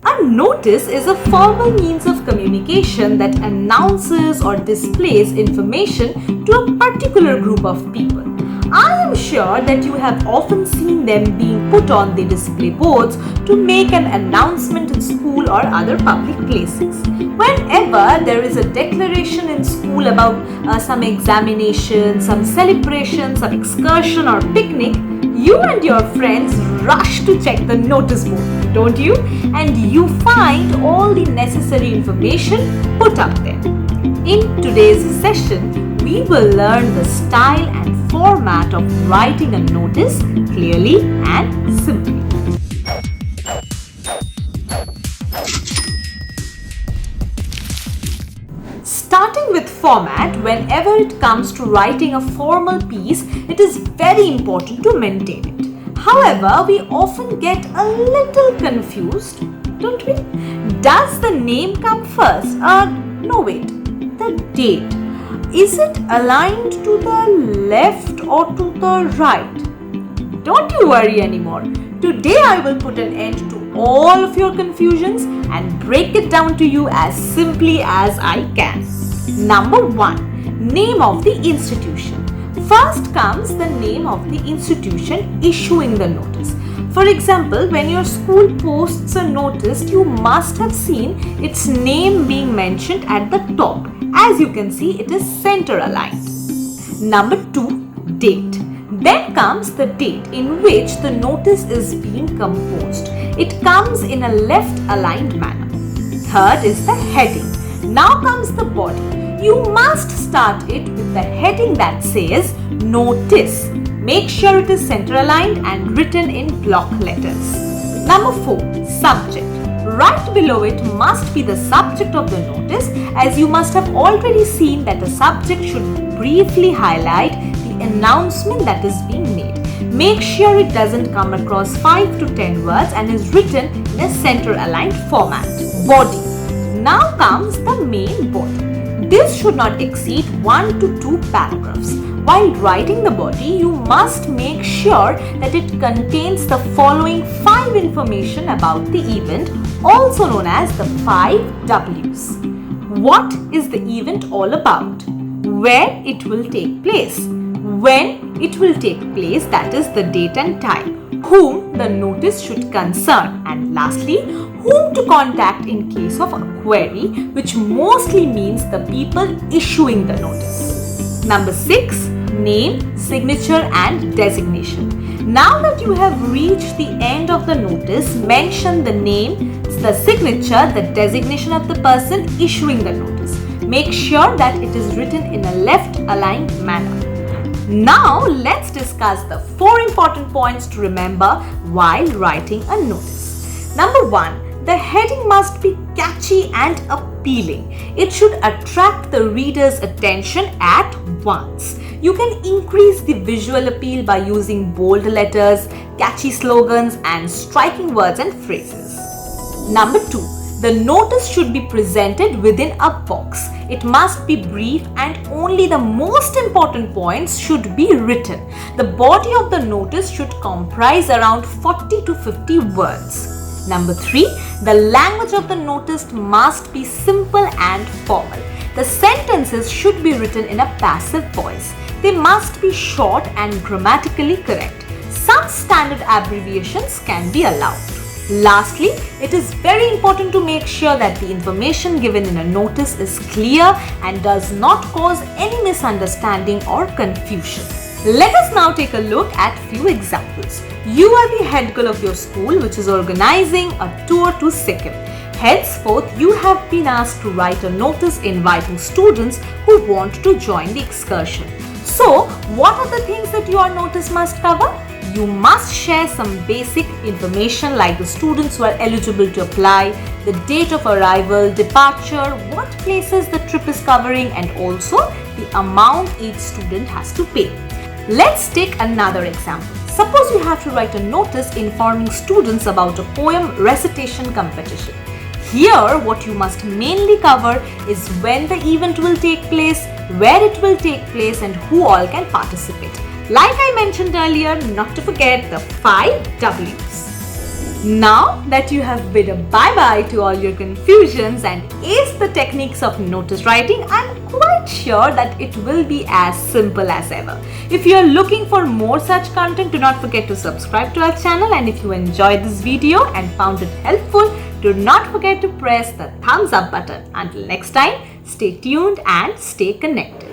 A notice is a formal means of communication that announces or displays information to a particular group of people. I am sure that you have often seen them being put on the display boards to make an announcement in school or other public places. Whenever there is a declaration in school about some examination, some celebration, some excursion or picnic, you and your friends rush to check the notice board, don't you? And you find all the necessary information put up there. In today's session, we will learn the style and format of writing a notice clearly and simply. Starting with format, whenever it comes to writing a formal piece, it is very important to maintain it. However, we often get a little confused, don't we? Does the name come first? No, wait. The date. Is it aligned to the left or to the right? Don't you worry anymore. Today I will put an end to all of your confusions and break it down to you as simply as I can. Number 1. Name of the institution. First comes the name of the institution issuing the notice. For example, when your school posts a notice, you must have seen its name being mentioned at the top. As you can see, it is center aligned. Number 2. Date. Then comes the date in which the notice is being composed. It comes in a left aligned manner. Third is the heading. Now comes the body. You must start it with the heading that says Notice. Make sure it is center aligned and written in block letters. Number 4. Subject. Right below it must be the subject of the notice, as you must have already seen that the subject should briefly highlight the announcement that is being made. Make sure it doesn't come across 5 to 10 words and is written in a center aligned format. Body. Now comes the main body. This should not exceed 1 to 2 paragraphs. While writing the body, you must make sure that it contains the following 5 information about the event, also known as the 5 W's. What is the event all about? Where it will take place? When it will take place, that is the date and time. Whom the notice should concern. And lastly, whom to contact in case of a query, which mostly means the people issuing the notice. Number 6. Name, signature and designation. Now that you have reached the end of the notice, mention the name, the signature, the designation of the person issuing the notice. Make sure that it is written in a left aligned manner. Now let's discuss the 4 important points to remember while writing a notice. Number 1. The heading must be catchy and appealing. It should attract the reader's attention at once. You can increase the visual appeal by using bold letters, catchy slogans, and striking words and phrases. Number 2. The notice should be presented within a box. It must be brief and only the most important points should be written. The body of the notice should comprise around 40 to 50 words. Number 3. The language of the notice must be simple and formal. The sentences should be written in a passive voice. They must be short and grammatically correct. Some standard abbreviations can be allowed. Lastly, it is very important to make sure that the information given in a notice is clear and does not cause any misunderstanding or confusion. Let us now take a look at few examples. You are the head girl of your school, which is organizing a tour to Sikkim. Henceforth, you have been asked to write a notice inviting students who want to join the excursion. So, what are the things that your notice must cover? You must share some basic information like the students who are eligible to apply, the date of arrival, departure, what places the trip is covering, and also the amount each student has to pay. Let's take another example. Suppose you have to write a notice informing students about a poem recitation competition. Here, what you must mainly cover is when the event will take place, where it will take place, and who all can participate. Like I mentioned earlier, not to forget the 5 W's. Now that you have bid a bye-bye to all your confusions and aced the techniques of notice writing, I'm quite sure that it will be as simple as ever. If you are looking for more such content, do not forget to subscribe to our channel, and if you enjoyed this video and found it helpful, do not forget to press the thumbs up button. Until next time, stay tuned and stay connected.